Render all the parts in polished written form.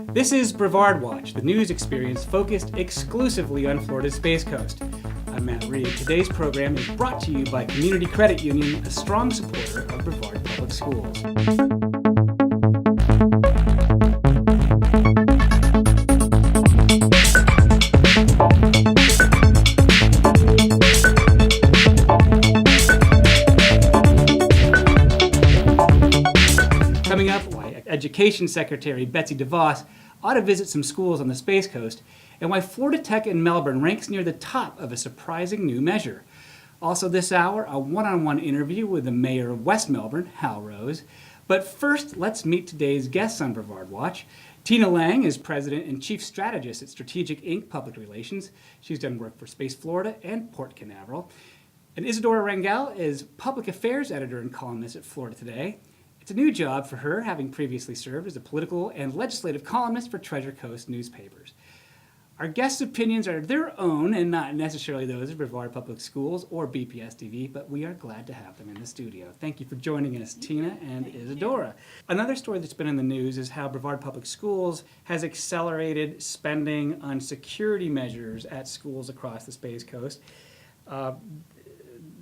This is Brevard Watch, the news experience focused exclusively on Florida's Space Coast. I'm Matt Reed. Today's program is brought to you by Community Credit Union, a strong supporter of Brevard Public Schools. Coming up, why Education Secretary Betsy DeVos ought to visit some schools on the Space Coast, and why Florida Tech in Melbourne ranks near the top of a surprising new measure. Also this hour, a one-on-one interview with the Mayor of West Melbourne, Hal Rose. But first, let's meet today's guests on Brevard Watch. Tina Lange is President and Chief Strategist at Strategic Inc. Public Relations. She's done work for Space Florida and Port Canaveral. And Isadora Rangel is Public Affairs Editor and columnist at Florida Today. It's a new job for her, having previously served as a political and legislative columnist for Treasure Coast newspapers. Our guests' opinions are their own and not necessarily those of Brevard Public Schools or BPS-TV, but we are glad to have them in the studio. Thank you for joining us, Tina and Isadora. Another story that's been in the news is how Brevard Public Schools has accelerated spending on security measures at schools across the Space Coast.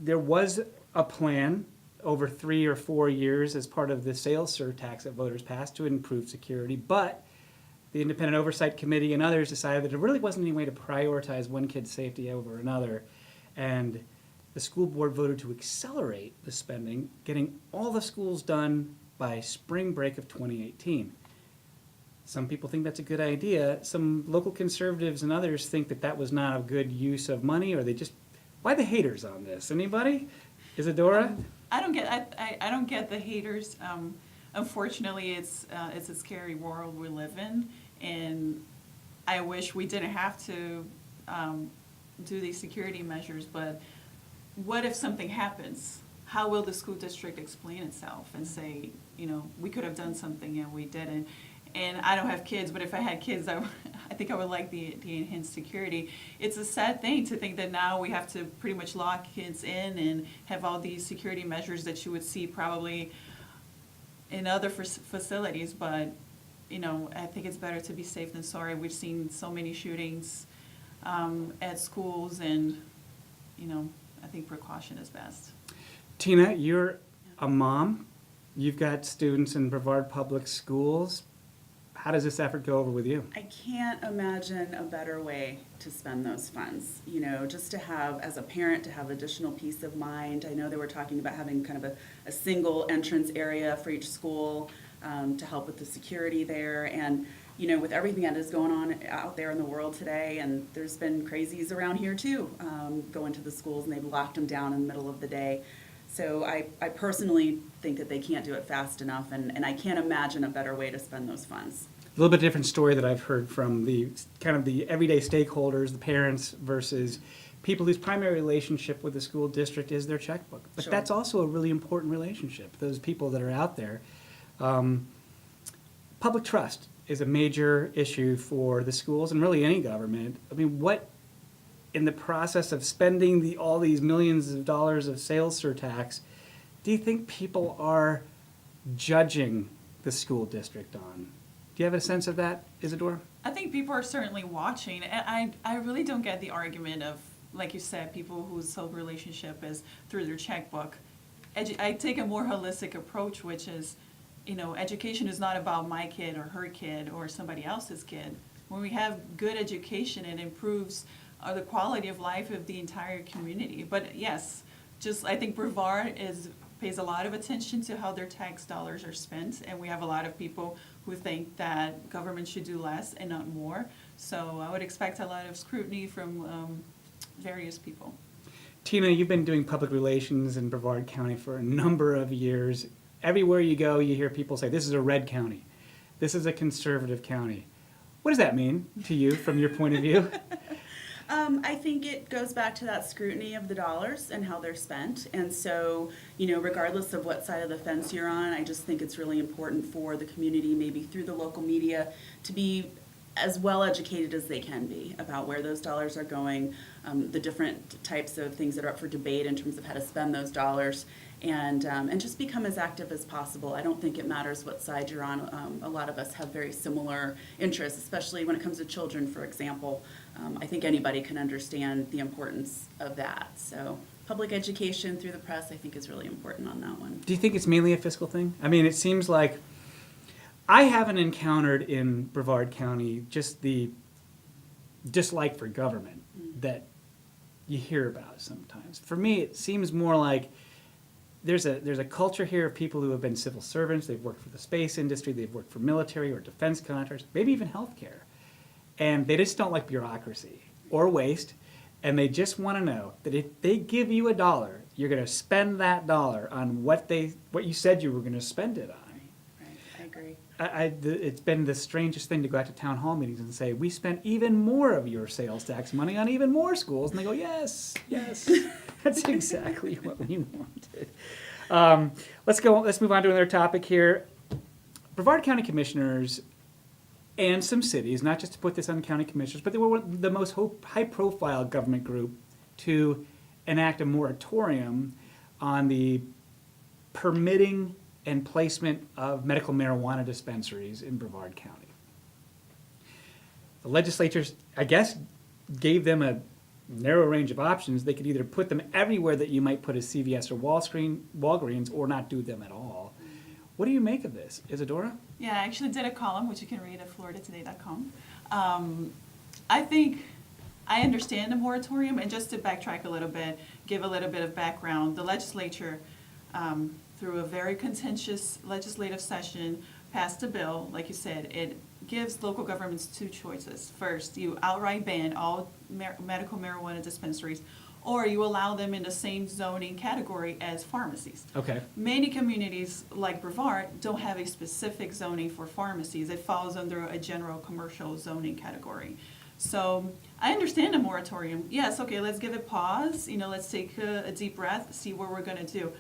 There was a plan over 3 or 4 years as part of the sales surtax that voters passed to improve security, but the Independent Oversight Committee and others decided that there really wasn't any way to prioritize one kid's safety over another, and the school board voted to accelerate the spending, getting all the schools done by spring break of 2018. Some people think that's a good idea. Some local conservatives and others think that that was not a good use of money, or they just, why the haters on this? Anybody? Isadora? I don't get the haters. Unfortunately, it's a scary world we live in, and I wish we didn't have to do these security measures. But what if something happens? How will the school district explain itself and say, you know, we could have done something and we didn't? And I don't have kids, but if I had kids, I think I would like the enhanced security. It's a sad thing to think that now we have to pretty much lock kids in and have all these security measures that you would see probably in other facilities. But, you know, I think it's better to be safe than sorry. We've seen so many shootings at schools, and, you know, I think precaution is best. Tina, you're a mom. You've got students in Brevard Public Schools. How does this effort go over with you? I can't imagine a better way to spend those funds. You know, just to have, as a parent, to have additional peace of mind. I know they were talking about having kind of a single entrance area for each school to help with the security there. And, you know, with everything that is going on out there in the world today, and there's been crazies around here too, going to the schools, and they've locked them down in the middle of the day. So I personally think that they can't do it fast enough, and I can't imagine a better way to spend those funds. A little bit different story that I've heard from the kind of the everyday stakeholders, the parents versus people whose primary relationship with the school district is their checkbook. But Sure. That's also a really important relationship, those people that are out there. Public trust is a major issue for the schools and really any government. I mean, what in the process of spending all these millions of dollars of sales surtax, do you think people are judging the school district on? Do you have a sense of that, Isadora? I think people are certainly watching, and I really don't get the argument of, like you said, people whose sole relationship is through their checkbook. I take a more holistic approach, which is, you know, education is not about my kid or her kid or somebody else's kid. When we have good education, it improves the quality of life of the entire community. But yes, just I think Brevard pays a lot of attention to how their tax dollars are spent, and we have a lot of people who think that government should do less and not more. So I would expect a lot of scrutiny from various people. Tina, you've been doing public relations in Brevard County for a number of years. Everywhere you go, you hear people say, this is a red county. This is a conservative county. What does that mean to you from your point of view? I think it goes back to that scrutiny of the dollars and how they're spent. And so, you know, regardless of what side of the fence you're on, I just think it's really important for the community, maybe through the local media, to be as well educated as they can be about where those dollars are going, the different types of things that are up for debate in terms of how to spend those dollars, and just become as active as possible. I don't think it matters what side you're on. A lot of us have very similar interests, especially when it comes to children, for example. I think anybody can understand the importance of that. So public education through the press, I think, is really important on that one. Do you think it's mainly a fiscal thing? I mean, it seems like I haven't encountered in Brevard County just the dislike for government that you hear about sometimes. For me, it seems more like there's a culture here of people who have been civil servants. They've worked for the space industry. They've worked for military or defense contractors, maybe even healthcare. And they just don't like bureaucracy or waste. And they just want to know that if they give you $1, you're going to spend that dollar on what you said you were going to spend it on. Right, I agree. It's been the strangest thing to go out to town hall meetings and say, we spent even more of your sales tax money on even more schools. And they go, yes, that's exactly what we wanted. Let's move on to another topic here. Brevard County Commissioners and some cities, not just to put this on county commissioners, but they were the most high-profile government group to enact a moratorium on the permitting and placement of medical marijuana dispensaries in Brevard County. The legislature, I guess, gave them a narrow range of options. They could either put them everywhere that you might put a CVS or Walgreens, or not do them at all. What do you make of this, Isadora? Yeah, I actually did a column, which you can read at floridatoday.com. I think I understand the moratorium, and just to backtrack a little bit, give a little bit of background, the legislature, through a very contentious legislative session, passed a bill. Like you said, it gives local governments two choices. First, you outright ban all medical marijuana dispensaries, or you allow them in the same zoning category as pharmacies. Okay. Many communities like Brevard don't have a specific zoning for pharmacies. It falls under a general commercial zoning category. So I understand the moratorium. Yes, okay, let's give it pause. Let's take a deep breath, see what we're going to do.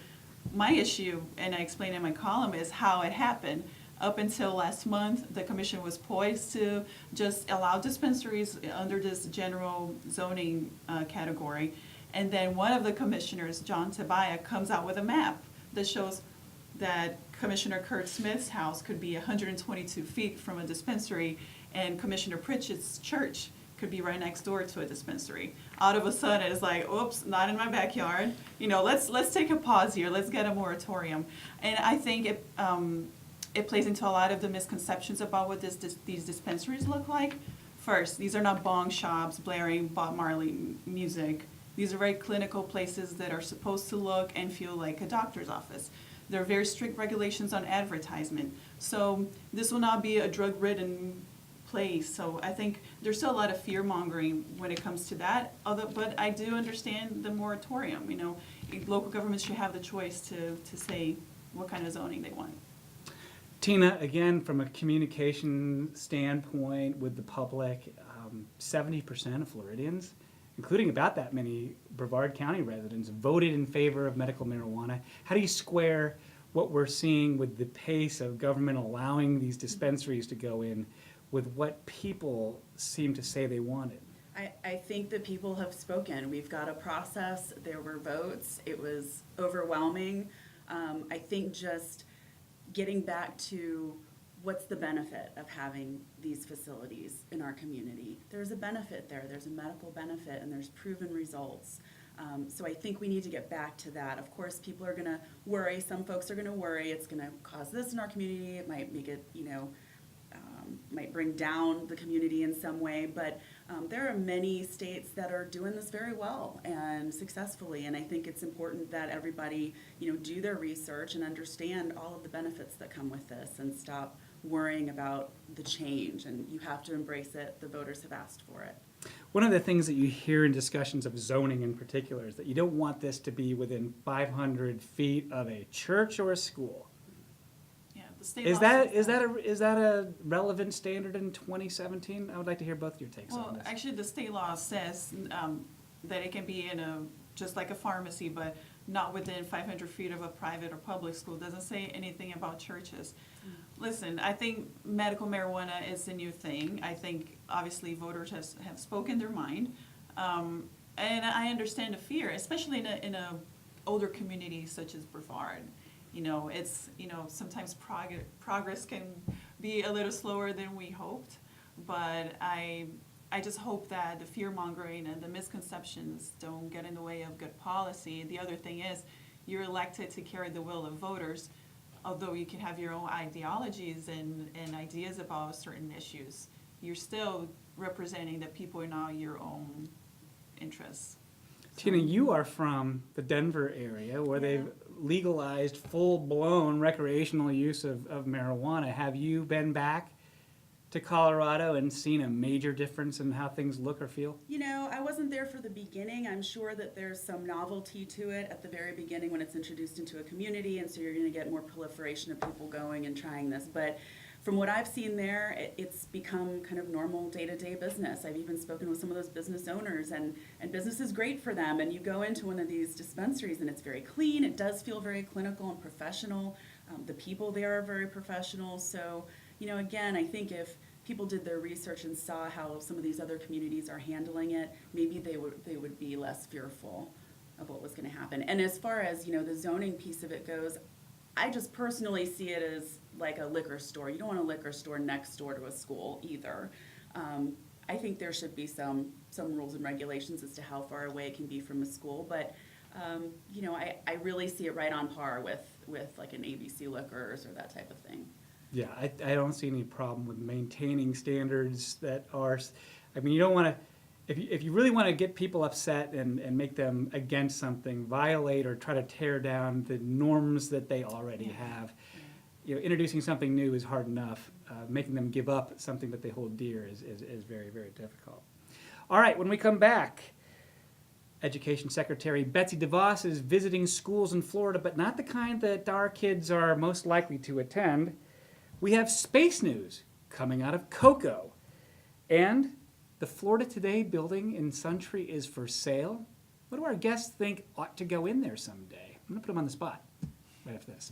My issue, and I explained in my column, is how it happened. Up until last month, the commission was poised to just allow dispensaries under this general zoning category. And then one of the commissioners, John Tabaya, comes out with a map that shows that Commissioner Kurt Smith's house could be 122 feet from a dispensary, and Commissioner Pritchett's church could be right next door to a dispensary. Out of a sudden, it's like, oops, not in my backyard. Let's take a pause here. Let's get a moratorium. And I think it plays into a lot of the misconceptions about what these dispensaries look like. First, these are not bong shops blaring Bob Marley music. These are very clinical places that are supposed to look and feel like a doctor's office. There are very strict regulations on advertisement. So this will not be a drug-ridden place. So I think there's still a lot of fear-mongering when it comes to that. But I do understand the moratorium. Local governments should have the choice to say what kind of zoning they want. Tina, again, from a communication standpoint with the public, 70% of Floridians, including about that many Brevard County residents, voted in favor of medical marijuana. How do you square what we're seeing with the pace of government allowing these dispensaries to go in with what people seem to say they wanted? I think that people have spoken. We've got a process. There were votes. It was overwhelming. I think just getting back to what's the benefit of having these facilities in our community. There's a benefit there. There's a medical benefit, and there's proven results. So I think we need to get back to that. Of course, people are going to worry. Some folks are going to worry. It's going to cause this in our community. It might make it, might bring down the community in some way. But there are many states that are doing this very well and successfully. And I think it's important that everybody, do their research and understand all of the benefits that come with this and stop worrying about the change. And you have to embrace it. The voters have asked for it. One of the things that you hear in discussions of zoning in particular is that you don't want this to be within 500 feet of a church or a school. Yeah, the state Is law that says a relevant standard in 2017? I would like to hear both your takes on Well, this. actually, the state law says that it can be just like a pharmacy, but not within 500 feet of a private or public school. It doesn't say anything about churches. Listen, I think medical marijuana is a new thing. I think obviously voters have spoken their mind. And I understand the fear, especially in a older community such as Brevard. You know, it's, you know, sometimes progress can be a little slower than we hoped, but I just hope that the fear mongering and the misconceptions don't get in the way of good policy. The other thing is, you're elected to carry the will of voters, although you can have your own ideologies and ideas about certain issues. You're still representing the people in all your own interests. Tina, you are from the Denver area where they've legalized full-blown recreational use of marijuana. Have you been back to Colorado and seen a major difference in how things look or feel? You know, I wasn't there for the beginning. I'm sure that there's some novelty to it at the very beginning when it's introduced into a community, and so you're going to get more proliferation of people going and trying this. But from what I've seen there, it's become kind of normal day-to-day business. I've even spoken with some of those business owners, and business is great for them. And you go into one of these dispensaries, and it's very clean. It does feel very clinical and professional. The people there are very professional. So, you know, again, I think if people did their research and saw how some of these other communities are handling it, maybe they would be less fearful of what was going to happen. And as far as, you know, the zoning piece of it goes, I just personally see it as like a liquor store. You don't want a liquor store next door to a school either. I think there should be some rules and regulations as to how far away it can be from a school, but you know, I really see it right on par with like an ABC Liquors or that type of thing. Yeah, I don't see any problem with maintaining standards that are, I mean, you don't want to, if you really want to get people upset and make them against something, violate or try to tear down the norms that they already have. You know, introducing something new is hard enough. Making them give up something that they hold dear is very, very difficult. All right, when we come back, Education Secretary Betsy DeVos is visiting schools in Florida, but not the kind that our kids are most likely to attend. We have space news coming out of Cocoa. And the Florida Today building in Suntree is for sale. What do our guests think ought to go in there someday? I'm going to put them on the spot right after this.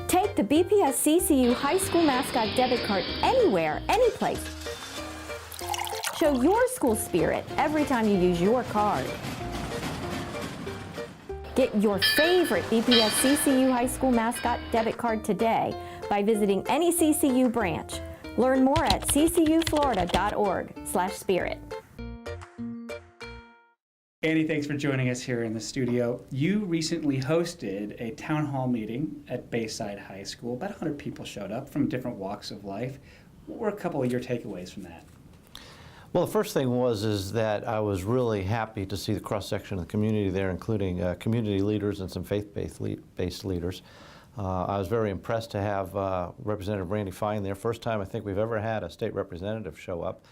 Take the BPS-CCU high school mascot debit card anywhere, anyplace. Show your school spirit every time you use your card. Get your favorite BPS-CCU high school mascot debit card today by visiting any CCU branch. Learn more at ccuflorida.org/spirit. Annie, thanks for joining us here in the studio. You recently hosted a town hall meeting at Bayside High School. About 100 people showed up from different walks of life. What were a couple of your takeaways from that? Well, the first thing is that I was really happy to see the cross-section of the community there, including community leaders and some faith-based leaders. I was very impressed to have Representative Randy Fine there. First time I think we've ever had a state representative show up.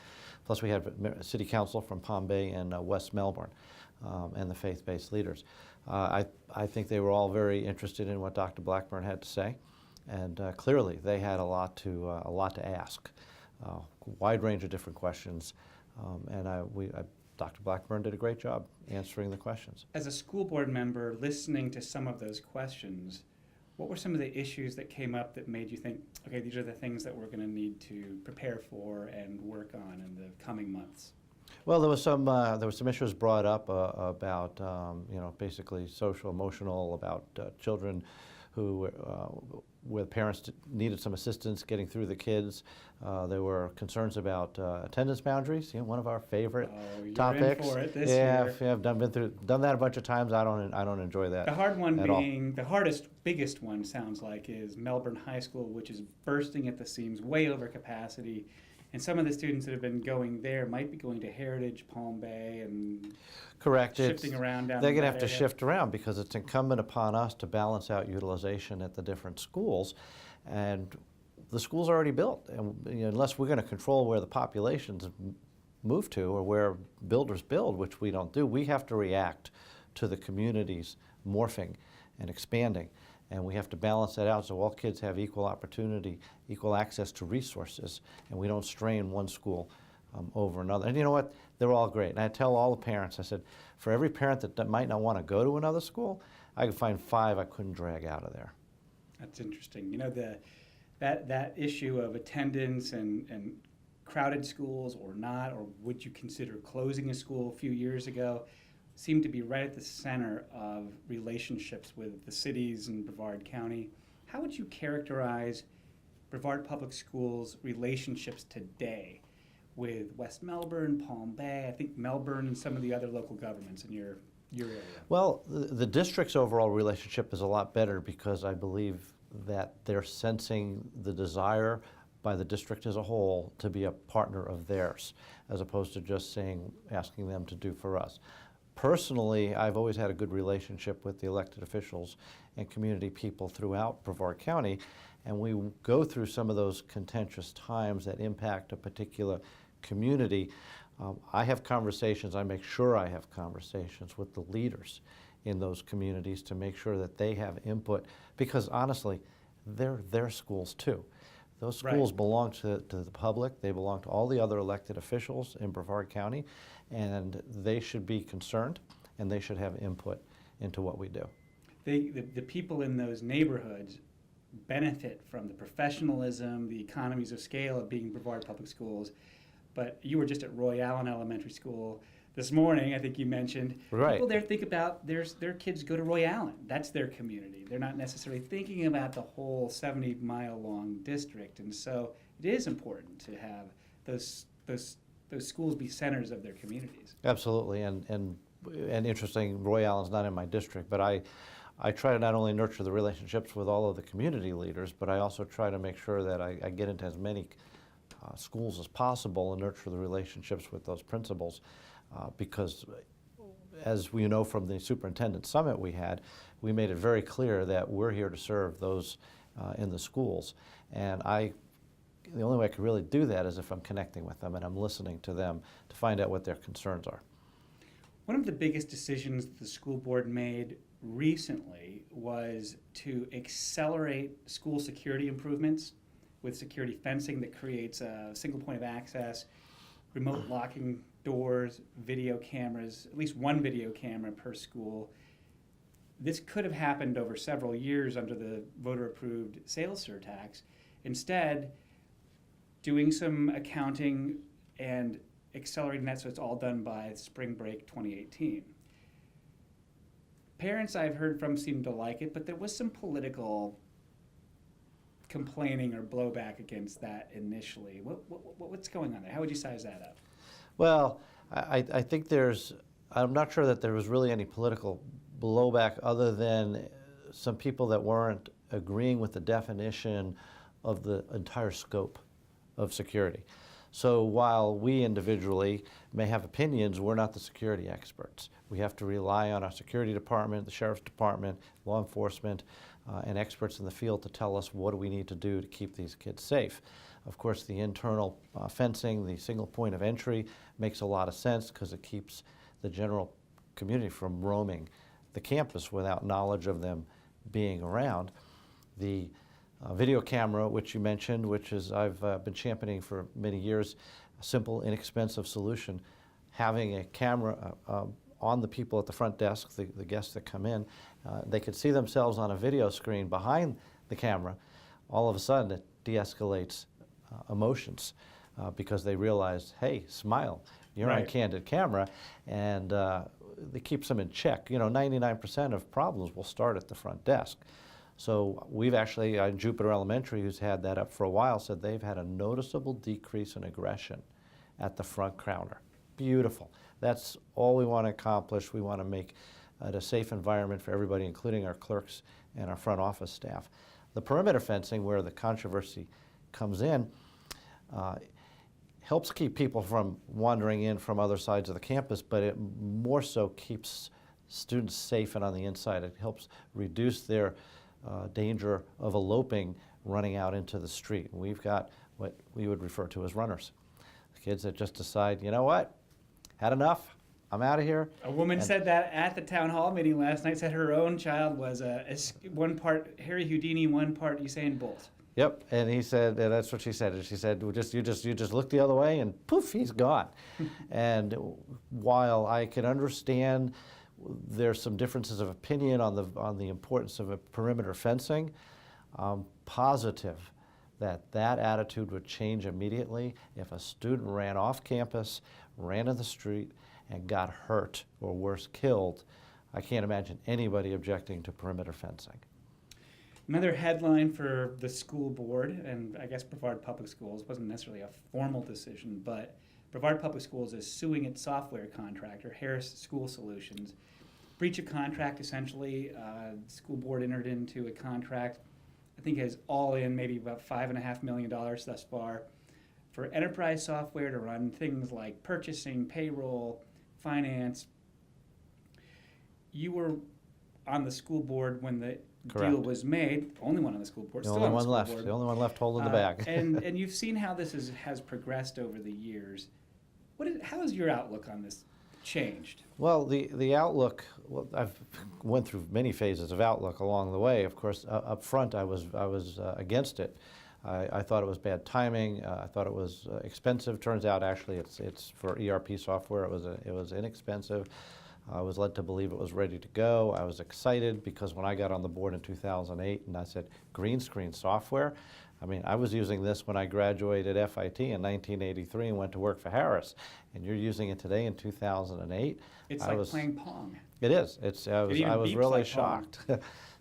Plus we had City Council from Palm Bay and West Melbourne and the faith-based leaders. I think they were all very interested in what Dr. Blackburn had to say, and clearly they had a lot to ask. Wide range of different questions, and Dr. Blackburn did a great job answering the questions. As a school board member, listening to some of those questions, what were some of the issues that came up that made you think, okay, these are the things that we're going to need to prepare for and work on in the coming months? Well, there was some issues brought up about you know, basically social, emotional, about children who where parents needed some assistance getting through the kids. There were concerns about attendance boundaries. You know, one of our favorite topics. In for it this year. Yeah, I've done that a bunch of times. I don't enjoy that. The hard one being the hardest, biggest one sounds like is Melbourne High School, which is bursting at the seams, way over capacity. And some of the students that have been going there might be going to Heritage, Palm Bay, and correct. Shifting around down. They're going to have to shift around because it's incumbent upon us to balance out utilization at the different schools, and the school's already built. And you know, unless we're going to control where the populations move to or where builders build, which we don't do, we have to react to the communities morphing and expanding. And we have to balance that out so all kids have equal opportunity, equal access to resources, and we don't strain one school over another. And you know what? They're all great. And I tell all the parents, I said, for every parent that might not want to go to another school, I could find 5 I couldn't drag out of there. That's interesting. You know, that issue of attendance and crowded schools or not, or would you consider closing a school a few years ago, seemed to be right at the center of relationships with the cities in Brevard County. How would you characterize Brevard Public Schools' relationships today with West Melbourne, Palm Bay, I think Melbourne, and some of the other local governments in your area? Well, the district's overall relationship is a lot better because I believe that they're sensing the desire by the district as a whole to be a partner of theirs, as opposed to just asking them to do for us. Personally, I've always had a good relationship with the elected officials and community people throughout Brevard County, and we go through some of those contentious times that impact a particular community. I have conversations, I make sure I have conversations with the leaders in those communities to make sure that they have input, because honestly, they're their schools too. Those schools belong to the public, they belong to all the other elected officials in Brevard County, and they should be concerned and they should have input into what we do. The people in those neighborhoods benefit from the professionalism, the economies of scale of being Brevard Public Schools. But you were just at Roy Allen Elementary School this morning, I think you mentioned. Right. People there think about their kids go to Roy Allen. That's their community. They're not necessarily thinking about the whole 70-mile-long district. And so it is important to have those schools be centers of their communities. Absolutely, and interesting, Roy Allen's not in my district, but I try to not only nurture the relationships with all of the community leaders, but I also try to make sure that I get into as many schools as possible and nurture the relationships with those principals, because as we know from the superintendent summit we had, we made it very clear that we're here to serve those in the schools. And the only way I can really do that is if I'm connecting with them and I'm listening to them to find out what their concerns are. One of the biggest decisions the school board made recently was to accelerate school security improvements with security fencing that creates a single point of access, remote locking doors, video cameras, at least one video camera per school. This could have happened over several years under the voter-approved sales surtax. Instead, doing some accounting and accelerating that so it's all done by spring break 2018. Parents I've heard from seemed to like it, but there was some political complaining or blowback against that initially. What's going on there? How would you size that up? Well, I think I'm not sure that there was really any political blowback other than some people that weren't agreeing with the definition of the entire scope of security. So while we individually may have opinions, we're not the security experts. We have to rely on our security department, the sheriff's department, law enforcement, and experts in the field to tell us what do we need to do to keep these kids safe. Of course, the internal fencing, the single point of entry makes a lot of sense because it keeps the general community from roaming the campus without knowledge of them being around. The video camera, which you mentioned, which is I've been championing for many years, a simple, inexpensive solution. Having a camera on the people at the front desk, the guests that come in, they could see themselves on a video screen behind the camera. All of a sudden, it de-escalates emotions because they realize, hey, smile, you're on candid camera, and it keeps them in check. You know, 99% of problems will start at the front desk. So we've actually, Jupiter Elementary, who's had that up for a while, said they've had a noticeable decrease in aggression at the front counter. Beautiful. That's all we want to accomplish. We want to make it a safe environment for everybody, including our clerks and our front office staff. The perimeter fencing, where the controversy comes in, helps keep people from wandering in from other sides of the campus, but it more so keeps students safe and on the inside. It helps reduce their danger of eloping running out into the street. And we've got what we would refer to as runners. The kids that just decide, you know what, had enough, I'm out of here. A woman said that at the town hall meeting last night, said her own child was one part Harry Houdini, one part Usain Bolt. Yep, and he said, and that's what she said. And she said, you just look the other way and poof, he's gone. And while I can understand there's some differences of opinion on the importance of a perimeter fencing, I'm positive that that attitude would change immediately if a student ran off campus, ran in the street, and got hurt or worse, killed. I can't imagine anybody objecting to perimeter fencing. Another headline for the school board, and I guess Brevard Public Schools, wasn't necessarily a formal decision, but Brevard Public Schools is suing its software contractor, Harris School Solutions. Breach of contract, essentially. The school board entered into a contract, I think has all in maybe about $5.5 million thus far, for enterprise software to run things like purchasing, payroll, finance. You were on the school board when the Correct. deal was made, the only one on the school board, The still only on the one school left. board. The only one left holding the bag. and you've seen how this has progressed over the years. How has your outlook on this changed? Well, the outlook, well, I've went through many phases of outlook along the way. Of course, up front, I was against it. I thought it was bad timing. I thought it was expensive. Turns out, actually, it's for ERP software. It was inexpensive. I was led to believe it was ready to go. I was excited because when I got on the board in 2008 and I said, green screen software? I mean, I was using this when I graduated FIT in 1983 and went to work for Harris. And you're using it today in 2008? It's like playing Pong. It is. I was beeps really like shocked.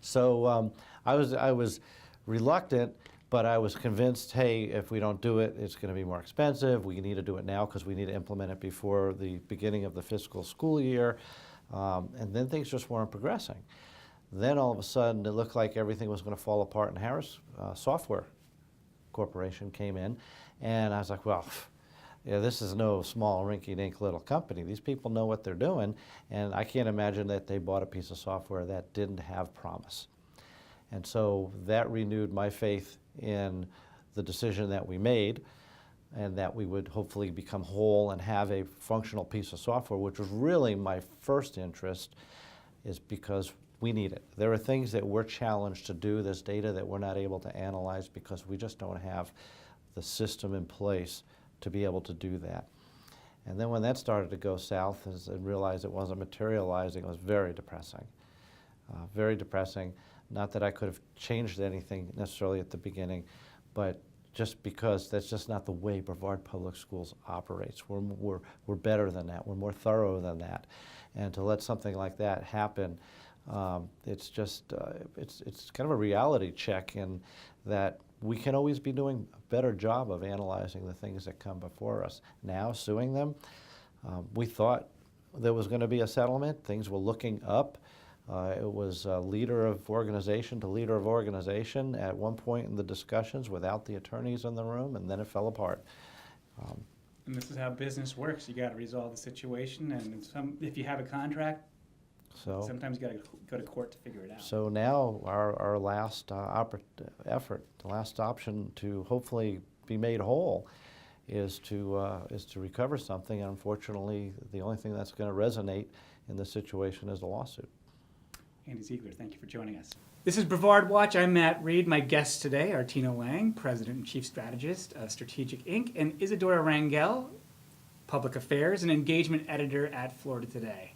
So I was reluctant, but I was convinced, hey, if we don't do it, it's going to be more expensive. We need to do it now because we need to implement it before the beginning of the fiscal school year. And then things just weren't progressing. Then all of a sudden, it looked like everything was going to fall apart, and Harris Software Corporation came in, and I was like, well, yeah, this is no small rinky-dink little company. These people know what they're doing, and I can't imagine that they bought a piece of software that didn't have promise. And so that renewed my faith in the decision that we made, and that we would hopefully become whole and have a functional piece of software, which was really my first interest, is because we need it. There are things that we're challenged to do, this data that we're not able to analyze because we just don't have the system in place to be able to do that. And then when that started to go south and realized it wasn't materializing, it was very depressing. Very depressing. Not that I could have changed anything necessarily at the beginning, but just because that's just not the way Brevard Public Schools operates. We're better than that. We're more thorough than that. And to let something like that happen, it's just, it's kind of a reality check in that we can always be doing a better job of analyzing the things that come before us. Now, suing them, we thought there was going to be a settlement. Things were looking up. It was leader of organization to leader of organization at one point in the discussions without the attorneys in the room, and then it fell apart. And this is how business works. You got to resolve the situation, and if you have a contract, sometimes you got to go to court to figure it out. So now our last effort, the last option to hopefully be made whole, is to recover something. And unfortunately, the only thing that's going to resonate in this situation is a lawsuit. Andy Ziegler, thank you for joining us. This is Brevard Watch. I'm Matt Reed. My guests today are Tina Lange, President and Chief Strategist of Strategic Inc., and Isadora Rangel, Public Affairs and Engagement Editor at Florida Today.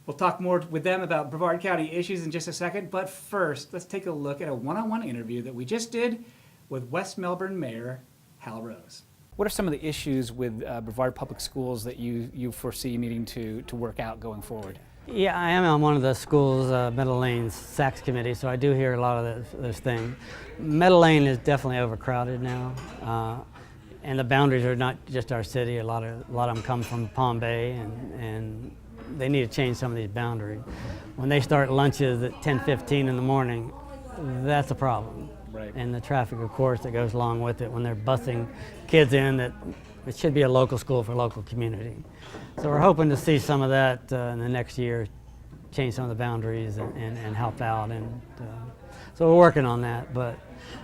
We'll talk more with them about Brevard County issues in just a second, but first, let's take a look at a one-on-one interview that we just did with West Melbourne Mayor Hal Rose. What are some of the issues with Brevard Public Schools that you foresee needing to work out going forward? Yeah, I am on one of the school's Meadow Lane's SACS committee, so I do hear a lot of those things. Meadow Lane is definitely overcrowded now, and the boundaries are not just our city. A lot of them come from Palm Bay, and they need to change some of these boundaries. When they start lunches at 10:15 in the morning, that's a problem. Right. And the traffic, of course, that goes along with it when they're busing kids in. That it should be a local school for local community. So we're hoping to see some of that in the next year, change some of the boundaries and help out. And so we're working on that. But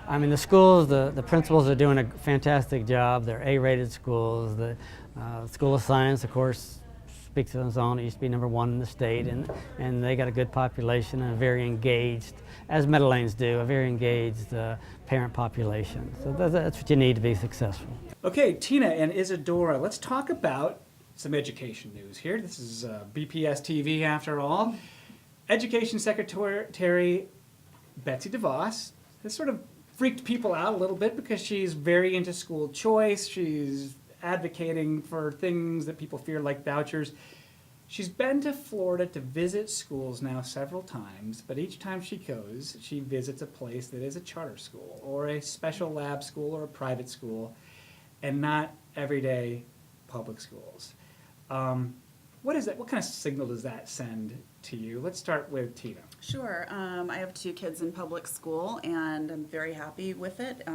I mean, the schools, the principals are doing a fantastic job. They're A-rated schools. The School of Science, of course, speaks on its own. It used to be #1 in the state, and they got a good population and a very engaged, as Meadow Lanes do, a very engaged parent population. So that's what you need to be successful. Okay, Tina and Isadora, let's talk about some education news here. This is BPS-TV after all. Education Secretary Betsy DeVos has sort of freaked people out a little bit because she's very into school choice. She's advocating for things that people fear, like vouchers. She's been to Florida to visit schools now several times, but each time she goes, she visits a place that is a charter school or a special lab school or a private school, and not everyday public schools. What is that? What kind of signal does that send to you? Let's start with Tina. Sure. I have 2 kids in public school, and I'm very happy with it.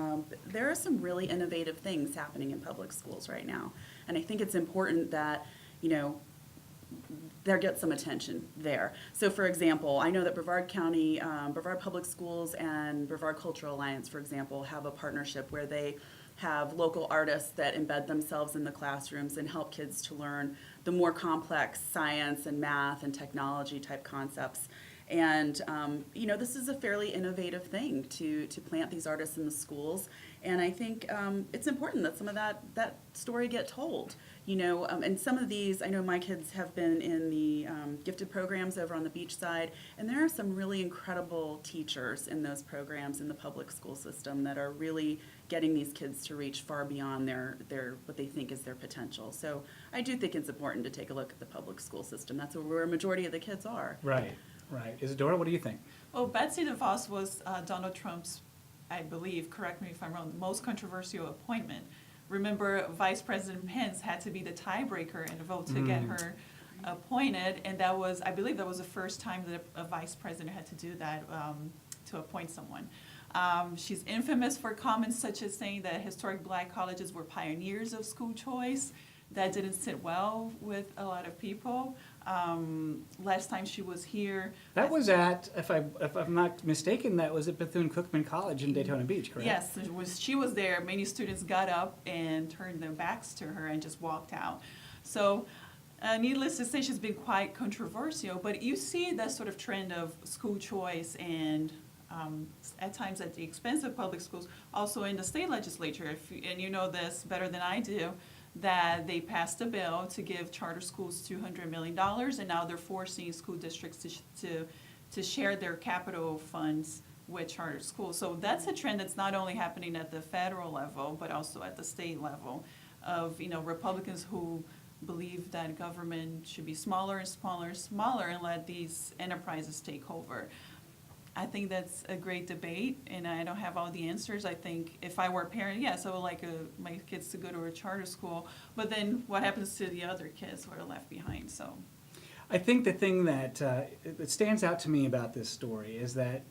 There are some really innovative things happening in public schools right now, and I think it's important that, there gets some attention there. So for example, I know that Brevard County, Brevard Public Schools and Brevard Cultural Alliance, for example, have a partnership where they have local artists that embed themselves in the classrooms and help kids to learn the more complex science and math and technology type concepts. And, this is a fairly innovative thing to plant these artists in the schools. And I think it's important that some of that story get told. And some of these, I know my kids have been in the gifted programs over on the beach side, and there are some really incredible teachers in those programs in the public school system that are really getting these kids to reach far beyond their what they think is their potential. So I do think it's important to take a look at the public school system. That's where a majority of the kids are. Right. Isadora, what do you think? Well, Betsy DeVos was Donald Trump's, I believe, correct me if I'm wrong, the most controversial appointment. Remember, Vice President Pence had to be the tiebreaker in the vote to get her appointed, and I believe that was the first time that a vice president had to do that, to appoint someone. She's infamous for comments such as saying that historic black colleges were pioneers of school choice. That didn't sit well with a lot of people. Last time she was here, That was at, if I'm not mistaken, that was at Bethune-Cookman College in Daytona Beach, correct? yes, she was there. Many students got up and turned their backs to her and just walked out. So, needless to say, she's been quite controversial. But you see that sort of trend of school choice and at times at the expense of public schools, also in the state legislature. And you know this better than I do, that they passed a bill to give charter schools $200 million, and now they're forcing school districts to share their capital funds with charter schools. So that's a trend that's not only happening at the federal level, but also at the state level of, Republicans who believe that government should be smaller and smaller and smaller and let these enterprises take over. I think that's a great debate, and I don't have all the answers. I think if I were a parent, yes, I would like my kids to go to a charter school, but then what happens to the other kids who are left behind? So, I think the thing that stands out to me about this story is that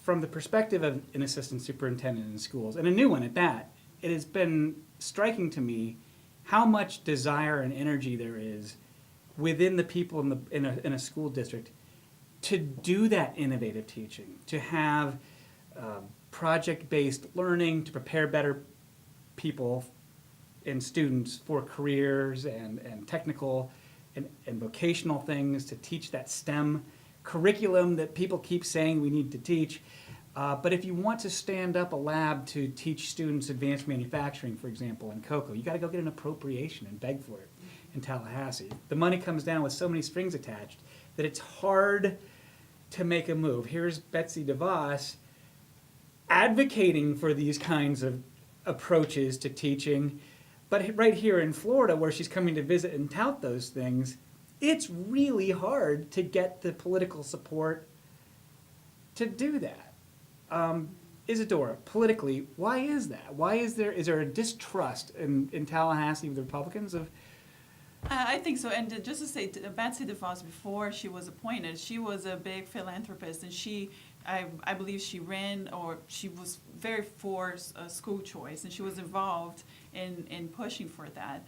from the perspective of an assistant superintendent in schools, and a new one at that, it has been striking to me how much desire and energy there is within the people in a school district to do that innovative teaching, to have project-based learning, to prepare better people and students for careers and technical and vocational things, to teach that STEM curriculum that people keep saying we need to teach. But if you want to stand up a lab to teach students advanced manufacturing, for example, in cocoa, you got to go get an appropriation and beg for it in Tallahassee. The money comes down with so many strings attached that it's hard to make a move. Here's Betsy DeVos advocating for these kinds of approaches to teaching, but right here in Florida, where she's coming to visit and tout those things, it's really hard to get the political support to do that. Isadora, politically, why is that? Is there a distrust in Tallahassee with the Republicans of? I think so, and just to say, Betsy DeVos, before she was appointed, she was a big philanthropist, and I believe she ran, or she was very for school choice, and she was involved in pushing for that.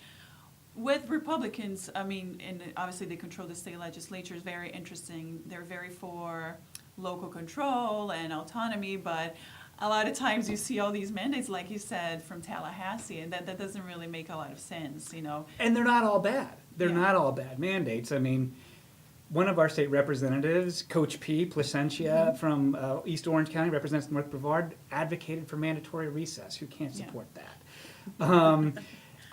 With Republicans, and obviously they control the state legislature, is very interesting. They're very for local control and autonomy, but a lot of times you see all these mandates, like you said, from Tallahassee, and that doesn't really make a lot of sense, And they're not all bad. They're Yeah. not all bad mandates. I mean, one of our state representatives, Coach P. Placentia from East Orange County, represents North Brevard, advocated for mandatory recess. Who can't Yeah. support that?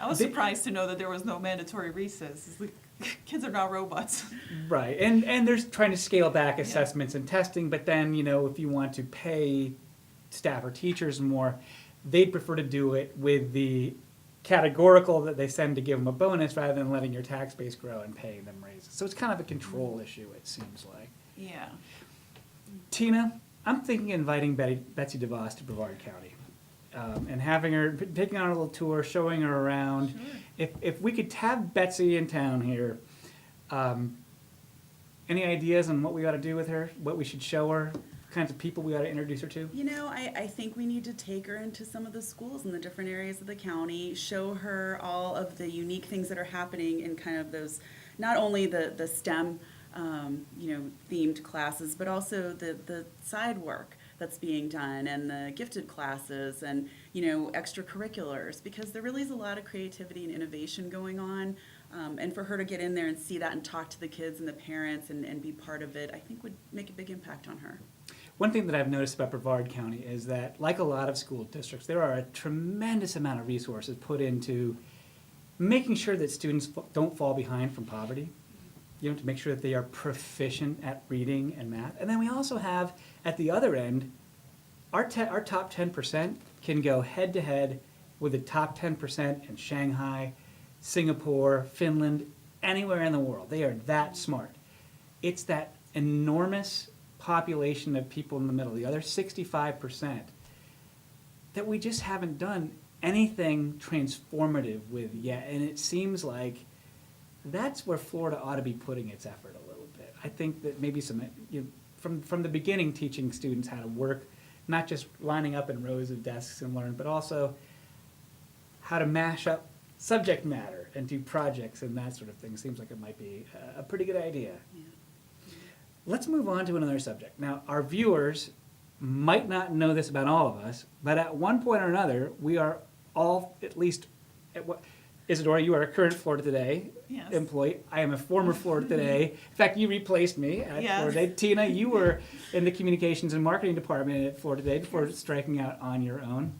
I was surprised to know that there was no mandatory recess. It's like, kids are not robots. Right, and they're trying to scale back assessments and testing, but then, if you want to pay staff or teachers more, they'd prefer to do it with the categorical that they send to give them a bonus rather than letting your tax base grow and paying them raises. So it's kind of a control issue, it seems like. Yeah. Tina, I'm thinking of inviting Betsy DeVos to Brevard County and having her, taking on a little tour, showing her around. Sure. If we could have Betsy in town here, any ideas on what we ought to do with her, what we should show her, kinds of people we ought to introduce her to? You know, I think we need to take her into some of the schools in the different areas of the county, show her all of the unique things that are happening in kind of those, not only the STEM, themed classes, but also the side work that's being done and the gifted classes and, extracurriculars, because there really is a lot of creativity and innovation going on. And for her to get in there and see that and talk to the kids and the parents and be part of it, I think would make a big impact on her. One thing that I've noticed about Brevard County is that, like a lot of school districts, there are a tremendous amount of resources put into making sure that students don't fall behind from poverty, to make sure that they are proficient at reading and math. And then we also have, at the other end, our top 10% can go head-to-head with the top 10% in Shanghai, Singapore, Finland, anywhere in the world. They are that smart. It's that enormous population of people in the middle, the other 65%, that we just haven't done anything transformative with yet. And it seems like that's where Florida ought to be putting its effort a little bit. I think that maybe from the beginning, teaching students how to work, not just lining up in rows of desks and learn, but also how to mash up subject matter and do projects and that sort of thing. Seems like it might be a pretty good idea. Yeah. Let's move on to another subject. Now, our viewers might not know this about all of us, but at one point or another, we are all, at least, Isadora, you are a current Florida Today Yes. employee. I am a former Florida Today. In fact, you replaced me at Yes. Florida Today. Tina, you were in the communications and marketing department at Florida Today before striking out on your own.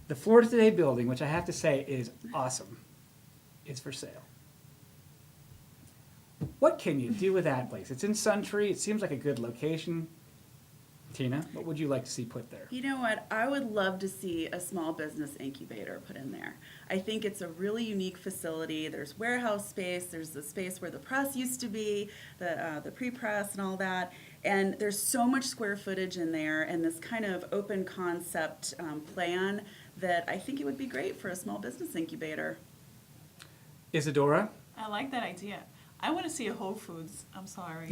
The Florida Today building, which I have to say is awesome, is for sale. What can you do with that place? It's in Suntree. It seems like a good location. Tina, what would you like to see put there? You know what? I would love to see a small business incubator put in there. I think it's a really unique facility. There's warehouse space. There's the space where the press used to be, the pre-press and all that. And there's so much square footage in there and this kind of open concept plan that I think it would be great for a small business incubator. Isadora? I like that idea. I want to see a Whole Foods. I'm sorry.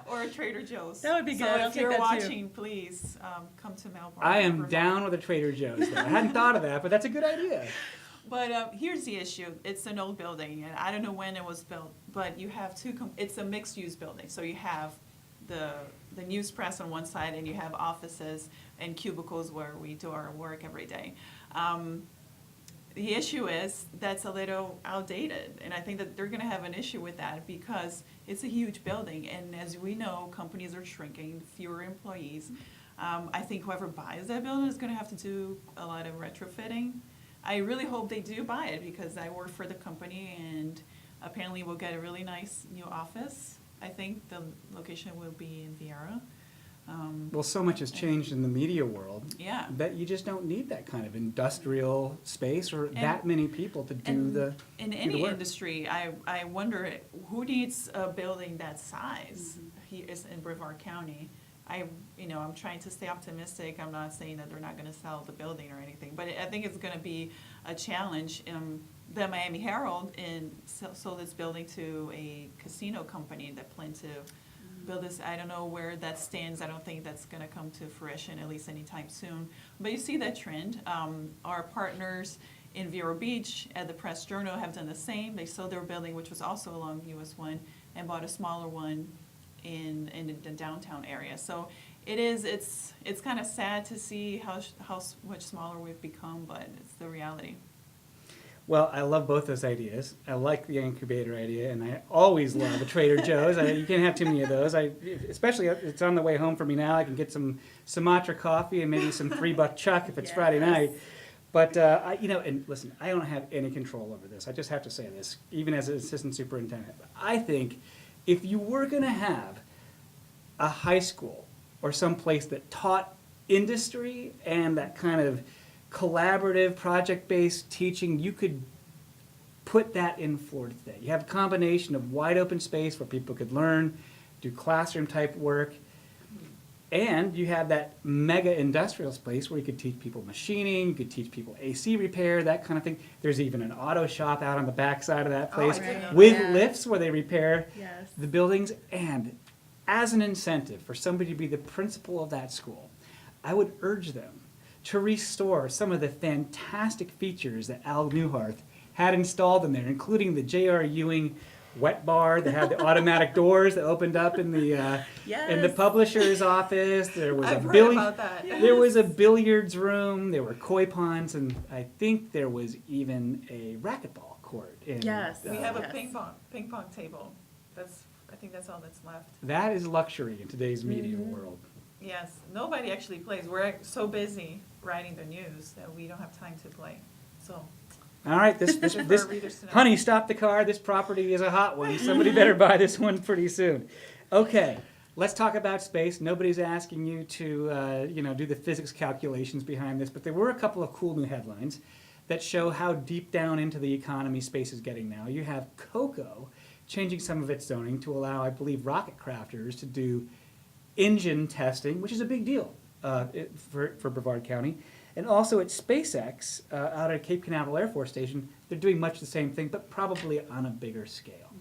Or a Trader Joe's. That would be good. So I'll if take you're that too. watching, please come to Melbourne. I am Vermont. down with a Trader Joe's there. I hadn't thought of that, but that's a good idea. But here's the issue. It's an old building, and I don't know when it was built, but you have it's a mixed-use building. So you have the news press on one side, and you have offices and cubicles where we do our work every day. The issue is that's a little outdated, and I think that they're going to have an issue with that because it's a huge building, and as we know, companies are shrinking, fewer employees. I think whoever buys that building is going to have to do a lot of retrofitting. I really hope they do buy it because I work for the company, and apparently we'll get a really nice new office. I think the location will be in Vieira. Well, so much has changed in the media world Yeah. that you just don't need that kind of industrial space or that many people to do And the in do the any work. industry, I wonder who needs a building that size. He is in Brevard County. I'm trying to stay optimistic. I'm not saying that they're not going to sell the building or anything, but I think it's going to be a challenge. The Miami Herald sold its building to a casino company that planned to build this. I don't know where that stands. I don't think that's going to come to fruition, at least anytime soon. But you see that trend. Our partners in Vero Beach at the Press Journal have done the same. They sold their building, which was also along US 1, and bought a smaller one in the downtown area. So it's kind of sad to see how much smaller we've become, but it's the reality. Well, I love both those ideas. I like the incubator idea, and I always love a Trader Joe's. You can't have too many of those. Especially it's on the way home for me now. I can get some Sumatra coffee and maybe some $3 chuck if it's Yes. Friday night. But and listen, I don't have any control over this. I just have to say this, even as an assistant superintendent. I think if you were going to have a high school or some place that taught industry and that kind of collaborative, project-based teaching, you could put that in Florida today. You have a combination of wide open space where people could learn, do classroom type work, and you have that mega industrial space where you could teach people machining, you could teach people AC repair, that kind of thing. There's even an auto shop out on the back side of that place didn't know with that. lifts where they repair Yes. the buildings. And as an incentive for somebody to be the principal of that school, I would urge them to restore some of the fantastic features that Al Newharth had installed in there, including the J.R. Ewing wet bar that had the automatic doors that opened up in the Yes. publisher's office. There was I've a heard about that. there was a billiards room. There were koi ponds, and I think there was even a racquetball court. In, Yes. We have a Yes. ping pong table. I think that's all that's left. That is luxury in today's media world. Yes, nobody actually plays. We're so busy writing the news that we don't have time to play. So, All right, this Just for this our readers to know. honey, stop the car. This property is a hot one. Somebody better buy this one pretty soon. Okay, let's talk about space. Nobody's asking you to do the physics calculations behind this, but there were a couple of cool new headlines that show how deep down into the economy space is getting now. You have COCO changing some of its zoning to allow, I believe, rocket crafters to do engine testing, which is a big deal for Brevard County. And also at SpaceX, out at Cape Canaveral Air Force Station, they're doing much the same thing, but probably on a bigger scale.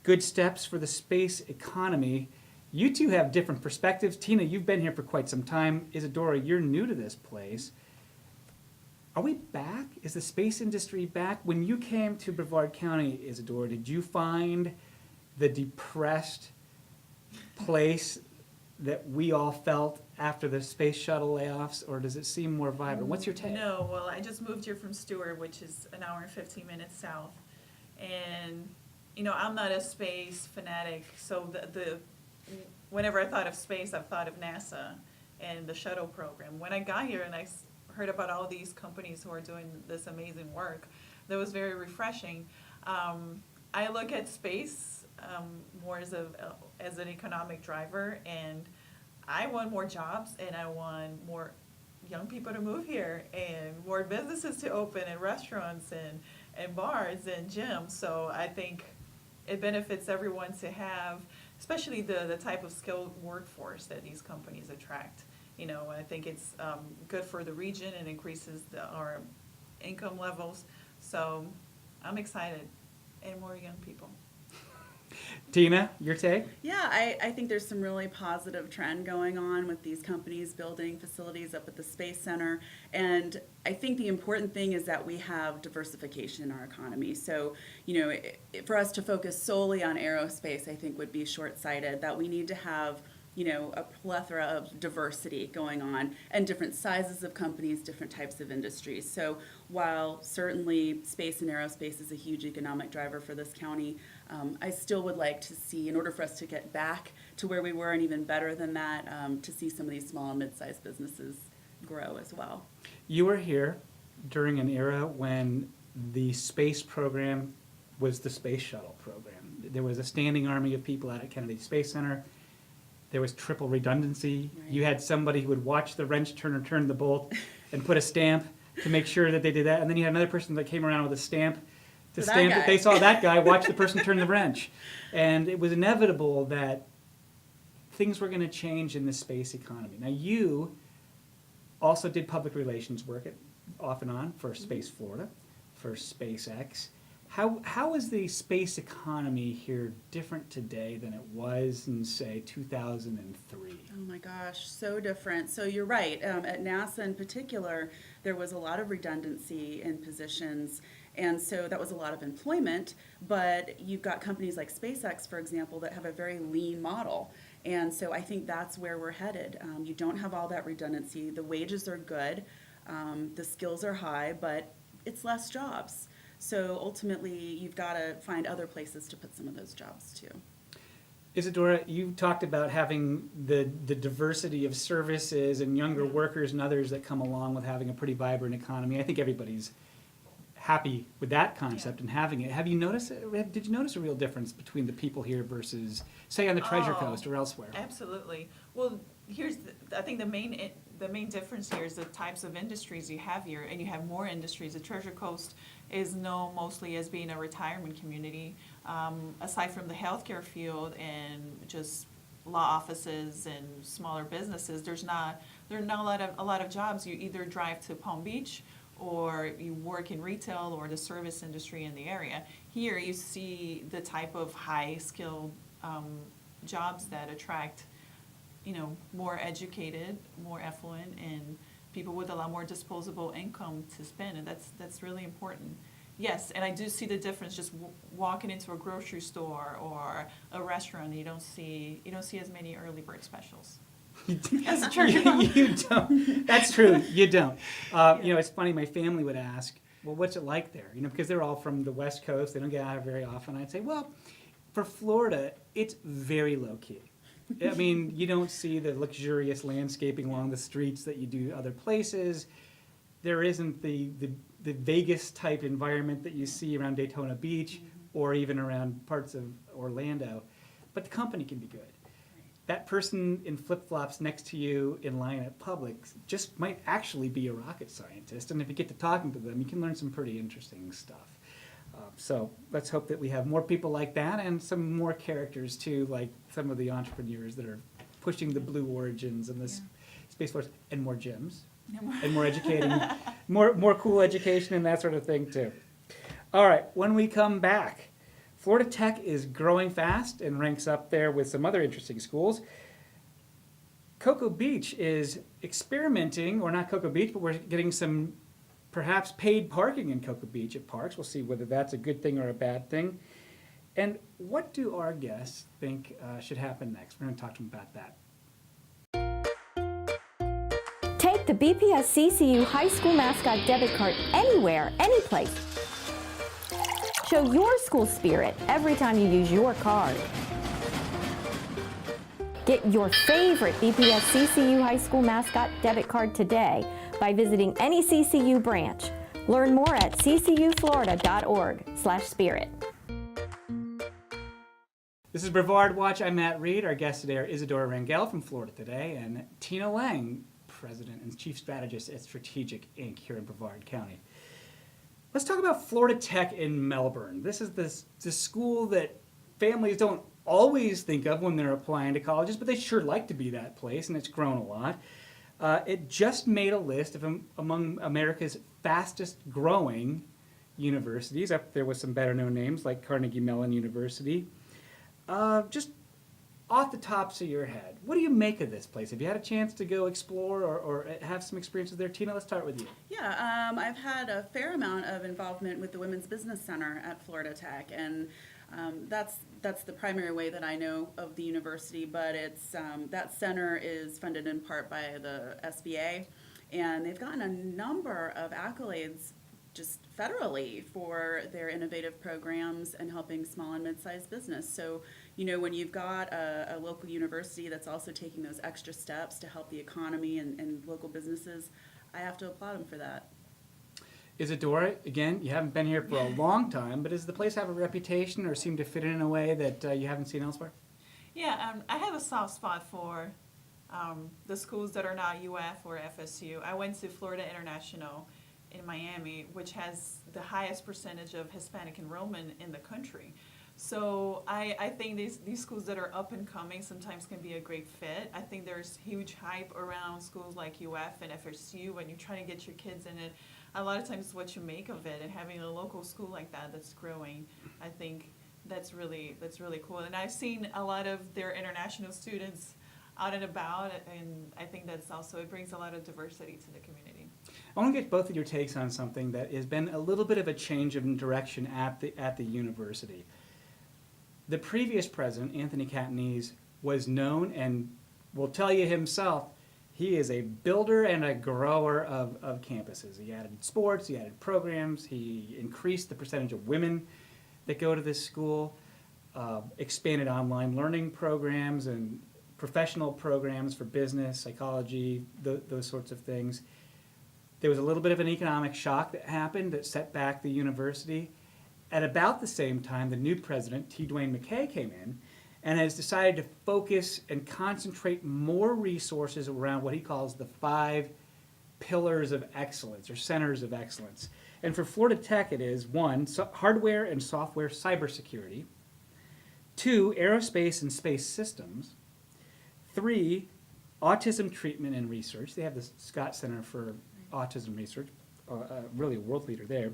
Good steps for the space economy. You two have different perspectives. Tina, you've been here for quite some time. Isadora, you're new to this place. Are we back? Is the space industry back? When you came to Brevard County, Isadora, did you find the depressed place that we all felt after the space shuttle layoffs, or does it seem more vibrant? What's your take? no, well, I just moved here from Stewart, which is an hour and 15 minutes south. And, I'm not a space fanatic, so whenever I thought of space, I've thought of NASA and the shuttle program. When I got here and I heard about all these companies who are doing this amazing work, that was very refreshing. I look at space more as an economic driver, and I want more jobs, and I want more young people to move here, and more businesses to open, and restaurants, and bars, and gyms. So I think it benefits everyone to have, especially the type of skilled workforce that these companies attract. I think it's good for the region and increases our income levels. So I'm excited, and more young people. Tina, your take? Yeah, I think there's some really positive trend going on with these companies building facilities up at the Space Center. And I think the important thing is that we have diversification in our economy. So, for us to focus solely on aerospace, I think would be short-sighted, that we need to have a plethora of diversity going on and different sizes of companies, different types of industries. So while certainly space and aerospace is a huge economic driver for this county, I still would like to see, in order for us to get back to where we were and even better than that, to see some of these small and mid-sized businesses grow as well. You were here during an era when the space program was the space shuttle program. There was a standing army of people out at Kennedy Space Center. There was triple redundancy. Right. You had somebody who would watch the wrench turner turn the bolt and put a stamp to make sure that they did that. And then you had another person that came around with a stamp to For that stamp that guy. they saw that guy watch the person turn the wrench. And it was inevitable that things were going to change in the space economy. Now, you also did public relations work off and on for Space Florida, for SpaceX. How is the space economy here different today than it was in, say, 2003? Oh my gosh, so different. So you're right. At NASA in particular, there was a lot of redundancy in positions, and so that was a lot of employment. But you've got companies like SpaceX, for example, that have a very lean model. And so I think that's where we're headed. You don't have all that redundancy. The wages are good. The skills are high, but it's less jobs. So ultimately, you've got to find other places to put some of those jobs too. Isadora, you talked about having the diversity of services and younger workers and others that come along with having a pretty vibrant economy. I think everybody's happy with that concept and having it. Did you notice a real difference between the people here versus, say, on the Treasure Oh, Coast or elsewhere? Absolutely. Well, I think the main difference here is the types of industries you have here, and you have more industries. The Treasure Coast is known mostly as being a retirement community. Aside from the healthcare field and just law offices and smaller businesses, there are not a lot of jobs. You either drive to Palm Beach or you work in retail or the service industry in the area. Here you see the type of high-skilled jobs that attract, more educated, more affluent, and people with a lot more disposable income to spend, and that's really important. Yes, and I do see the difference just walking into a grocery store or a restaurant. You don't see as many early bird specials. As a church. You don't. That's true. You don't. It's funny. My family would ask, "Well, what's it like there?" Because they're all from the West Coast. They don't get out here very often. I'd say, "Well, for Florida, it's very low key. I mean, you don't see the luxurious landscaping along the streets that you do other places. There isn't the Vegas type environment that you see around Daytona Beach or even around parts of Orlando, but the company can be good. That person in flip-flops next to you in line at Publix just might actually be a rocket scientist, and if you get to talking to them, you can learn some pretty interesting stuff. So let's hope that we have more people like that and some more characters too, like some of the entrepreneurs that are pushing the blue origins and the Space Force, and more gyms, and more educating, more cool education and that sort of thing too. All right, when we come back, Florida Tech is growing fast and ranks up there with some other interesting schools. Cocoa Beach is experimenting, or not Cocoa Beach, but we're getting some perhaps paid parking in Cocoa Beach at parks. We'll see whether that's a good thing or a bad thing. And what do our guests think should happen next? We're going to talk to them about that. Take the BPS-CCU high school mascot debit card anywhere, anyplace. Show your school spirit every time you use your card. Get your favorite BPS-CCU high school mascot debit card today by visiting any CCU branch. Learn more at ccuflorida.org/spirit. This is Brevard Watch. I'm Matt Reed. Our guests today are Isadora Rangel from Florida Today and Tina Lange, President and Chief Strategist at Strategic Inc. here in Brevard County. Let's talk about Florida Tech in Melbourne. This is the school that families don't always think of when they're applying to colleges, but they sure like to be that place, and it's grown a lot. It just made a list of among America's fastest growing universities, up there with some better known names like Carnegie Mellon University. Just off the tops of your head, what do you make of this place? Have you had a chance to go explore or have some experiences there? Tina, let's start with you. Yeah, I've had a fair amount of involvement with the Women's Business Center at Florida Tech, and that's the primary way that I know of the university, but it's that center is funded in part by the SBA, and they've gotten a number of accolades just federally for their innovative programs and helping small and mid-sized business. So, when you've got a local university that's also taking those extra steps to help the economy and local businesses, I have to applaud them for that. Isadora, again, you haven't been here for a long time, but does the place have a reputation or seem to fit in a way that you haven't seen elsewhere? Yeah, I have a soft spot for the schools that are not UF or FSU. I went to Florida International in Miami, which has the highest percentage of Hispanic enrollment in the country. So I think these schools that are up and coming sometimes can be a great fit. I think there's huge hype around schools like UF and FSU when you're trying to get your kids in it. A lot of times it's what you make of it, and having a local school like that that's growing, I think that's really cool. And I've seen a lot of their international students out and about, and I think that's also, it brings a lot of diversity to the community. I want to get both of your takes on something that has been a little bit of a change of direction at the university. The previous president, Anthony Catanese, was known and will tell you himself, he is a builder and a grower of campuses. He added sports, he added programs, he increased the percentage of women that go to this school, expanded online learning programs and professional programs for business, psychology, those sorts of things. There was a little bit of an economic shock that happened that set back the university. At about the same time, the new president, T. Dwayne McKay, came in, and has decided to focus and concentrate more resources around what he calls the 5 pillars of excellence or centers of excellence. And for Florida Tech, it is 1, hardware and software cybersecurity, 2, aerospace and space systems, 3, autism treatment and research. They have the Scott Center for Autism Research, really a world leader there.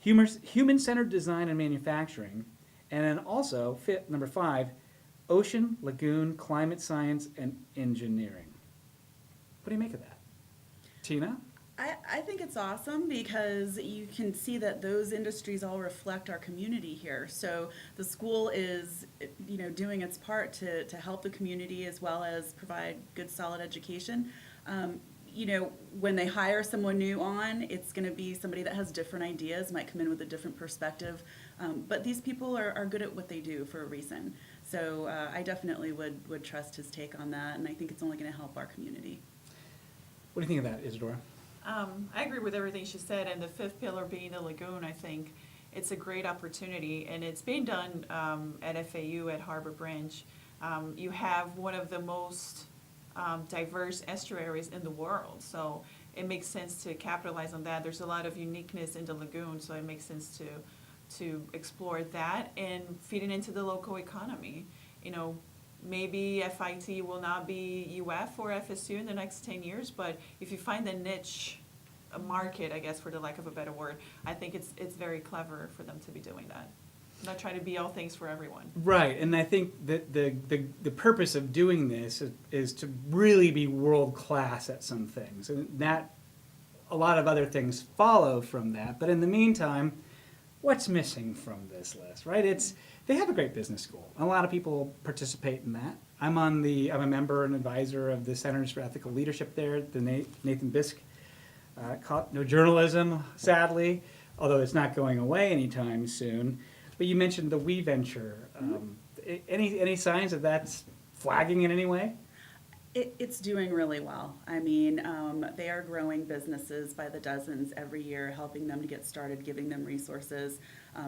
Human-centered design and manufacturing, and then also, number 5, ocean, lagoon, climate science, and engineering. What do you make of that? Tina? I think it's awesome because you can see that those industries all reflect our community here. So the school is, doing its part to help the community as well as provide good, solid education. When they hire someone new on, it's going to be somebody that has different ideas, might come in with a different perspective. But these people are good at what they do for a reason. So I definitely would trust his take on that, and I think it's only going to help our community. What do you think of that, Isadora? I agree with everything she said, and the 5th pillar being the lagoon, I think it's a great opportunity, and it's being done at FAU at Harbor Branch. You have one of the most diverse estuaries in the world, so it makes sense to capitalize on that. There's a lot of uniqueness in the lagoon, so it makes sense to explore that and feed it into the local economy. Maybe FIT will not be UF or FSU in the next 10 years, but if you find a niche, a market, I guess, for the lack of a better word, I think it's very clever for them to be doing that. Not trying to be all things for everyone. Right, and I think that the purpose of doing this is to really be world class at some things, and that a lot of other things follow from that. But in the meantime, what's missing from this list, right? They have a great business school. A lot of people participate in that. I'm a member and advisor of the Centers for Ethical Leadership there, the Nathan Bisk. No journalism, sadly, although it's not going away anytime soon. But you mentioned the We Venture. Any signs that that's flagging in any way? It's doing really well. I mean, they are growing businesses by the dozens every year, helping them to get started, giving them resources.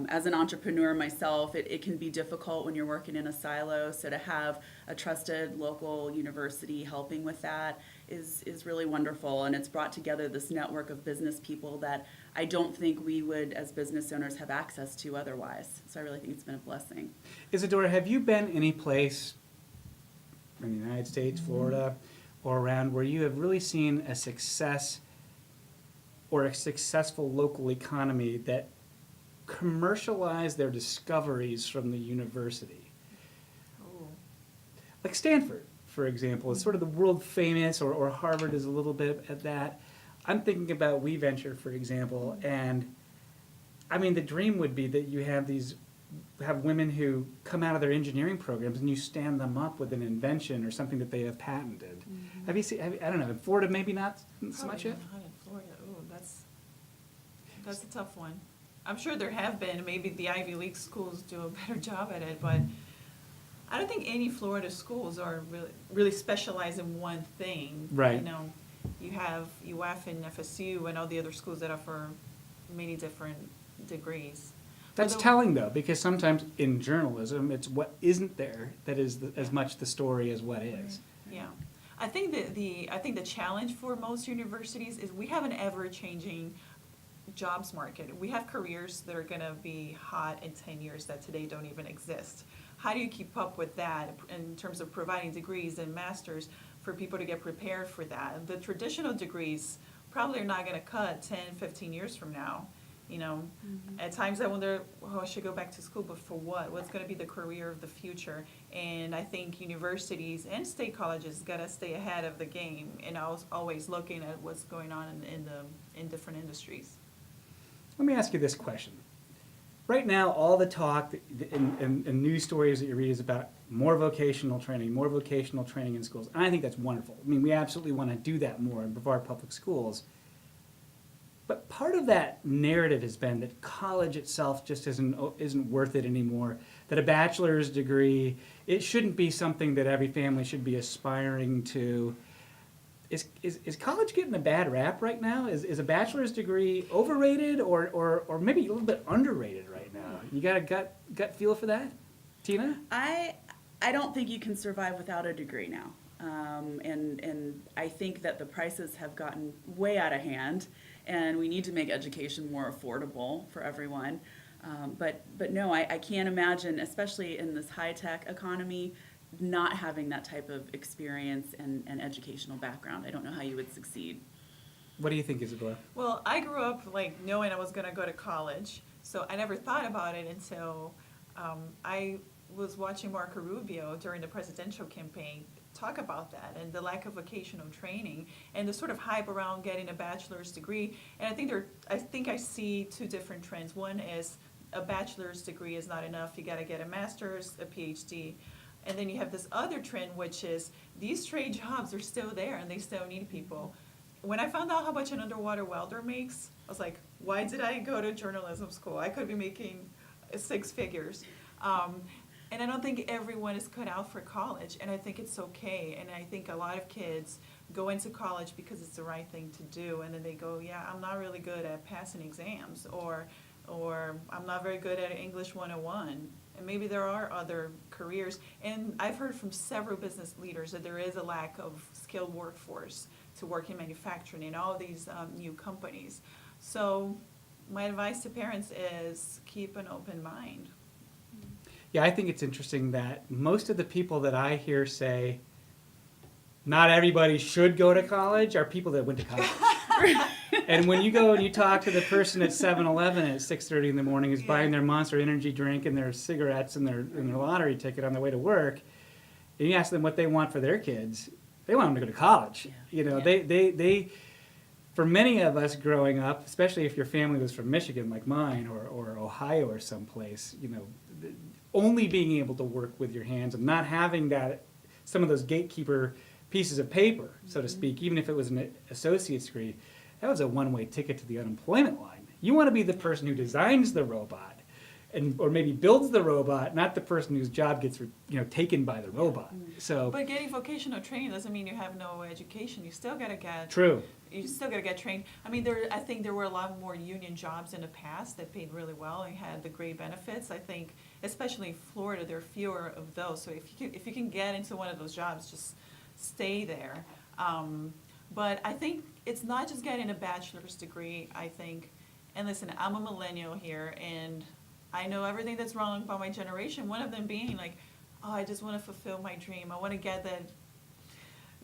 As an entrepreneur myself, it can be difficult when you're working in a silo, so to have a trusted local university helping with that is really wonderful, and it's brought together this network of business people that I don't think we would, as business owners, have access to otherwise. So I really think it's been a blessing. Isadora, have you been any place in the United States, Florida, or around where you have really seen a success or a successful local economy that commercialized their discoveries from the university? Oh. Like Stanford, for example, is sort of the world famous, or Harvard is a little bit at that. I'm thinking about We Venture, for example, and I mean, the dream would be that you have women who come out of their engineering programs and you stand them up with an invention or something that they have patented. Mm-hmm. Have you seen, I don't know, in Florida maybe not so much Probably yet? not in Florida. Ooh, that's a tough one. I'm sure there have been. Maybe the Ivy League schools do a better job at it, but I don't think any Florida schools are really specialized in one thing. Right. You have UF and FSU and all the other schools that offer many different degrees. That's Although- telling though, because sometimes in journalism, it's what isn't there that is as much the story as what is. Yeah, I think the challenge for most universities is we have an ever-changing jobs market. We have careers that are going to be hot in 10 years that today don't even exist. How do you keep up with that in terms of providing degrees and masters for people to get prepared for that? The traditional degrees probably are not going to cut 10, 15 years from now. At times I wonder, I should go back to school, but for what? What's going to be the career of the future? And I think universities and state colleges got to stay ahead of the game and always looking at what's going on in different industries. Let me ask you this question. Right now, all the talk and news stories that you read is about more vocational training in schools. And I think that's wonderful. I mean, we absolutely want to do that more in Brevard Public Schools. But part of that narrative has been that college itself just isn't worth it anymore, that a bachelor's degree, it shouldn't be something that every family should be aspiring to. Is college getting a bad rap right now? Is a bachelor's degree overrated or maybe a little bit underrated right now? You got a gut feel for that, Tina? I I don't think you can survive without a degree now. And I think that the prices have gotten way out of hand, and we need to make education more affordable for everyone. But no, I can't imagine, especially in this high-tech economy, not having that type of experience and educational background. I don't know how you would succeed. What do you think, Isadora? Well, I grew up like knowing I was going to go to college, so I never thought about it until I was watching Marco Rubio during the presidential campaign talk about that and the lack of vocational training and the sort of hype around getting a bachelor's degree. And I think I see two different trends. One is a bachelor's degree is not enough. You got to get a master's, a PhD. And then you have this other trend, which is these trade jobs are still there and they still need people. When I found out how much an underwater welder makes, I was like, why did I go to journalism school? I could be making 6 figures. And I don't think everyone is cut out for college, and I think it's okay. And I think a lot of kids go into college because it's the right thing to do, and then they go, yeah, I'm not really good at passing exams, or I'm not very good at English 101. And maybe there are other careers. And I've heard from several business leaders that there is a lack of skilled workforce to work in manufacturing in all these new companies. So my advice to parents is keep an open mind. Yeah, I think it's interesting that most of the people that I hear say not everybody should go to college are people that went to college. And when you go and you talk to the person at 7-Eleven at 6:30 in the morning who's buying their Monster Energy drink and their cigarettes and their lottery ticket on the way to work, and you ask them what they want for their kids, they want them to go to college. You know, they for many of us growing up, especially if your family was from Michigan like mine or Ohio or someplace, you know, only being able to work with your hands and not having that, some of those gatekeeper pieces of paper, so to speak, even if it was an associate's degree, that was a one-way ticket to the unemployment line. You want to be the person who designs the robot, or maybe builds the robot, not the person whose job gets taken by the robot. So, but getting vocational training doesn't mean you have no education. You still got to get true. You still got to get trained. I mean, I think there were a lot more union jobs in the past that paid really well and had the great benefits. I think, especially in Florida, there are fewer of those. So if you can get into one of those jobs, just stay there. But I think it's not just getting a bachelor's degree, I think. And listen, I'm a millennial here, and I know everything that's wrong about my generation, one of them being like, oh, I just want to fulfill my dream. I want to get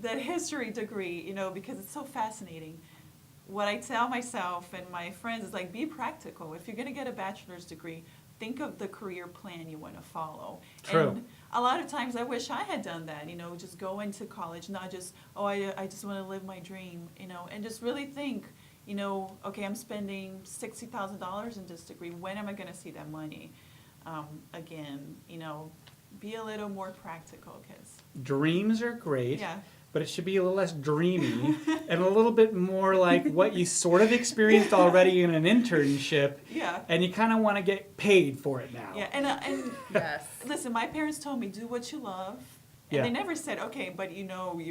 that history degree, because it's so fascinating. What I tell myself and my friends is like, be practical. If you're going to get a bachelor's degree, think of the career plan you want to follow. True. And a lot of times I wish I had done that, just go into college, not just, oh, I just want to live my dream, and just really think, okay, I'm spending $60,000 in this degree. When am I going to see that money again? Be a little more practical, kids. Dreams are great. Yeah. But it should be a little less dreamy and a little bit more like what you sort of experienced already in an internship. Yeah. And you kind of want to get paid for it now. Yeah, and Yes. listen, my parents told me, do what you love. And Yeah. they never said, okay, but you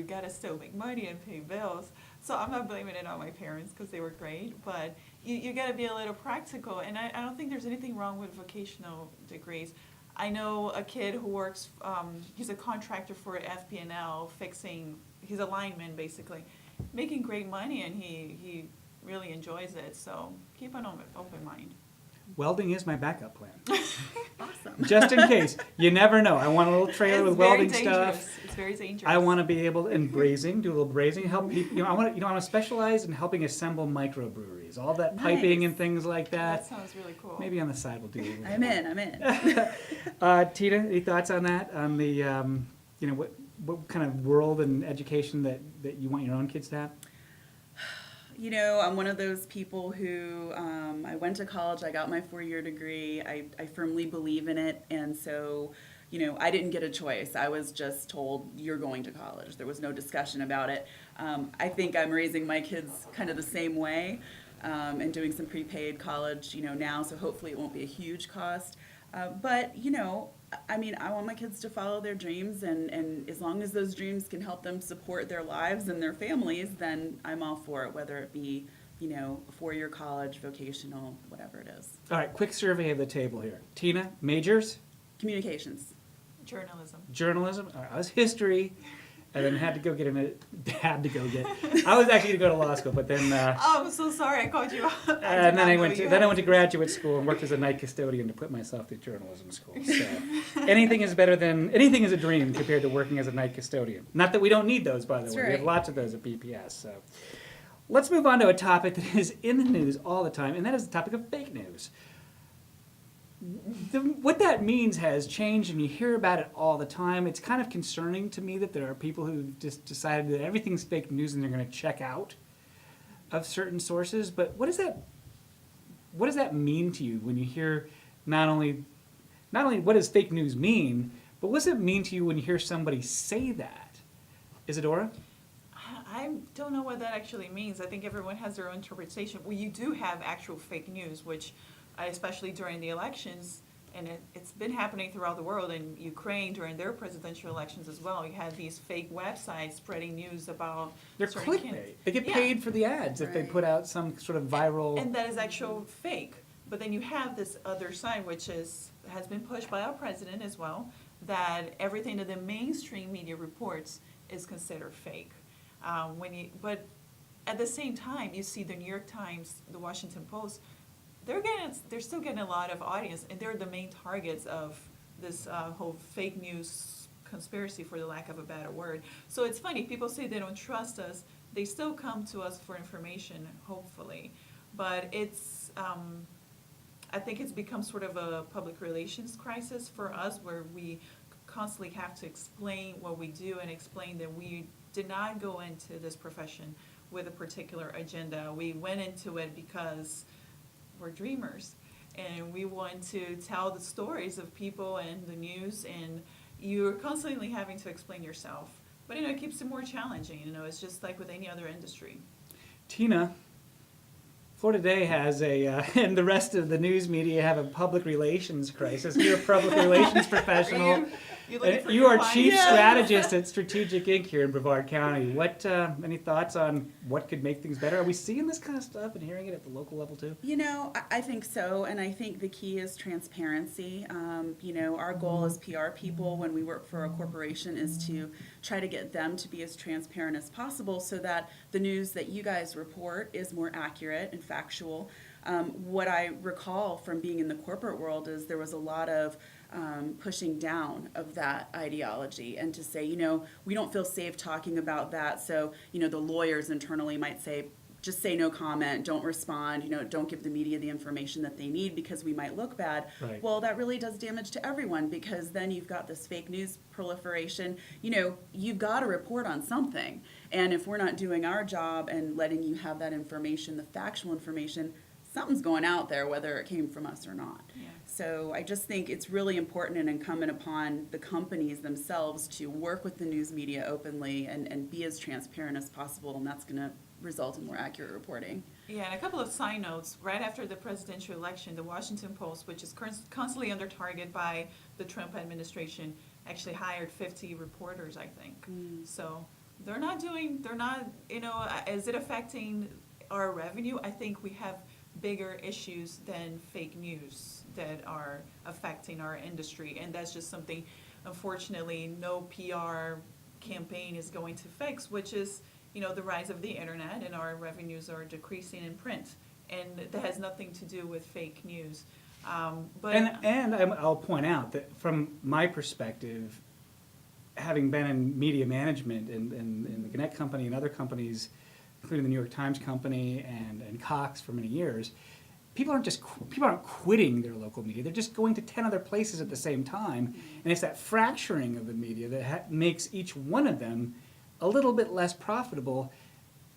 got to still make money and pay bills. So I'm not blaming it on my parents because they were great. But you got to be a little practical. And I don't think there's anything wrong with vocational degrees. I know a kid who works, he's a contractor for FP&L, he's a lineman basically, making great money, and he really enjoys it. So keep an open mind. Welding is my backup plan. Awesome. Just in case. You never know. I want a little trailer with welding stuff. It's very dangerous. I want to be able to, and brazing, do a little brazing, help people. I want to specialize in helping assemble microbreweries, all that piping Nice. and things like That that. sounds really cool. Maybe on the side we'll do a little. I'm in. Tina, any thoughts on that? On the, what kind of world and education that you want your own kids to have? I'm one of those people who, I went to college, I got my 4-year degree, I firmly believe in it, and so, I didn't get a choice. I was just told, you're going to college. There was no discussion about it. I think I'm raising my kids kind of the same way, and doing some prepaid college, now, so hopefully it won't be a huge cost. But, I want my kids to follow their dreams, and as long as those dreams can help them support their lives and their families, then I'm all for it, whether it be, a 4-year college, vocational, whatever it is. All right, quick survey of the table here. Tina, majors? Communications. Journalism. I was history, and then had to go get. I was actually going to go to law school, but then. Oh, I'm so sorry I called you out. And then I went to graduate school and worked as a night custodian to put myself through journalism school. So anything is a dream compared to working as a night custodian. Not that we don't need those, by the That's way. We have right. lots of those at BPS. So let's move on to a topic that is in the news all the time, and that is the topic of fake news. What that means has changed, and you hear about it all the time. It's kind of concerning to me that there are people who've just decided that everything's fake news and they're going to check out of certain sources. But what does that mean to you when you hear not only what does fake news mean, but what does it mean to you when you hear somebody say that? Isadora? I don't know what that actually means. I think everyone has their own interpretation. Well, you do have actual fake news, which especially during the elections, and it's been happening throughout the world. In Ukraine, during their presidential elections as well, you had these fake websites spreading news about They're certain clickbait. candidates. They get Yeah. paid for the ads if they Right. put out some sort of viral. And that is actual fake. But then you have this other side, which has been pushed by our president as well, that everything that the mainstream media reports is considered fake. But at the same time, you see the New York Times, the Washington Post, they're still getting a lot of audience, and they're the main targets of this whole fake news conspiracy, for the lack of a better word. So it's funny, people say they don't trust us, they still come to us for information, hopefully. But I think it's become sort of a public relations crisis for us, where we constantly have to explain what we do and explain that we did not go into this profession with a particular agenda. We went into it because we're dreamers, and we want to tell the stories of people and the news, and you're constantly having to explain yourself. But it keeps it more challenging. It's just like with any other industry. Tina, Florida Today has and the rest of the news media have a public relations crisis. You're a public relations professional. You are chief strategist at Strategic Inc. here in Brevard County. What any thoughts on what could make things better? Are we seeing this kind of stuff and hearing it at the local level too? I think so, and I think the key is transparency. Our goal as PR people when we work for a corporation is to try to get them to be as transparent as possible so that the news that you guys report is more accurate and factual. What I recall from being in the corporate world is there was a lot of pushing down of that ideology, and to say, we don't feel safe talking about that. So, the lawyers internally might say, just say no comment, don't respond, don't give the media the information that they need because we might look bad. Right. Well, that really does damage to everyone, because then you've got this fake news proliferation. You've got to report on something. And if we're not doing our job and letting you have that information, the factual information, something's going out there, whether it came from us or not. Yeah. So I just think it's really important and incumbent upon the companies themselves to work with the news media openly and be as transparent as possible, and that's going to result in more accurate reporting. Yeah, and a couple of side notes. Right after the presidential election, the Washington Post, which is constantly under target by the Trump administration, actually hired 50 reporters, I think. So is it affecting our revenue? I think we have bigger issues than fake news that are affecting our industry, and that's just something, unfortunately, no PR campaign is going to fix, which is the rise of the internet, and our revenues are decreasing in print, and that has nothing to do with fake news. I'll point out that from my perspective, having been in media management in the Gannett Company and other companies, including the New York Times Company and Cox for many years, people aren't quitting their local media. They're just going to 10 other places at the same time, and it's that fracturing of the media that makes each one of them a little bit less profitable.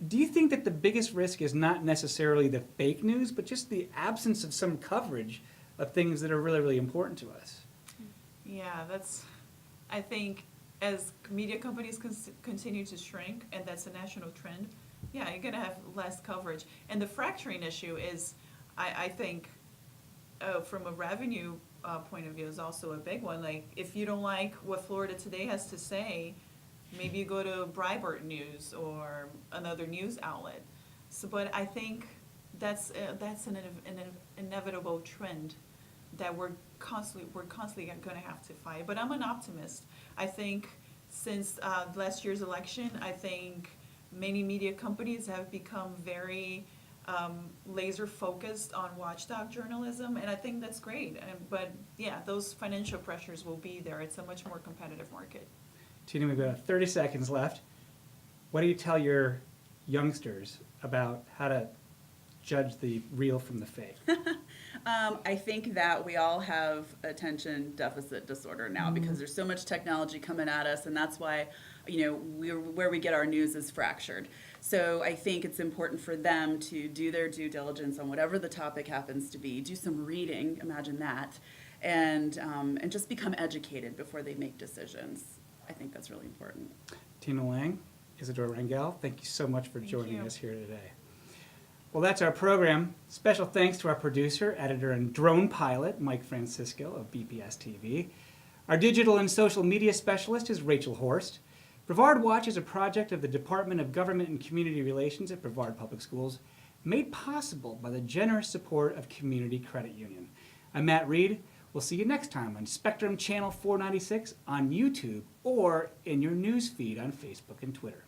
Do you think that the biggest risk is not necessarily the fake news, but just the absence of some coverage of things that are really, really important to us? Yeah, I think as media companies continue to shrink, and that's a national trend, yeah, you're going to have less coverage. And the fracturing issue is, I think, from a revenue point of view, is also a big one. Like, if you don't like what Florida Today has to say, maybe you go to Brevard News or another news outlet. So, but I think that's an inevitable trend that we're constantly going to have to fight. But I'm an optimist. I think since last year's election, I think many media companies have become very laser focused on watchdog journalism, and I think that's great. But yeah, those financial pressures will be there. It's a much more competitive market. Tina, we've got 30 seconds left. What do you tell your youngsters about how to judge the real from the fake? I think that we all have attention deficit disorder now because there's so much technology coming at us, and that's why, where we get our news is fractured. So I think it's important for them to do their due diligence on whatever the topic happens to be, do some reading, imagine that, and just become educated before they make decisions. I think that's really important. Tina Lange, Isadora Rangel, thank you so much for Thank joining you. us here today. Well, that's our program. Special thanks to our producer, editor, and drone pilot, Mike Francisco of BPS-TV. Our digital and social media specialist is Rachel Horst. Brevard Watch is a project of the Department of Government and Community Relations at Brevard Public Schools, made possible by the generous support of Community Credit Union. I'm Matt Reed. We'll see you next time on Spectrum Channel 496 on YouTube or in your news feed on Facebook and Twitter.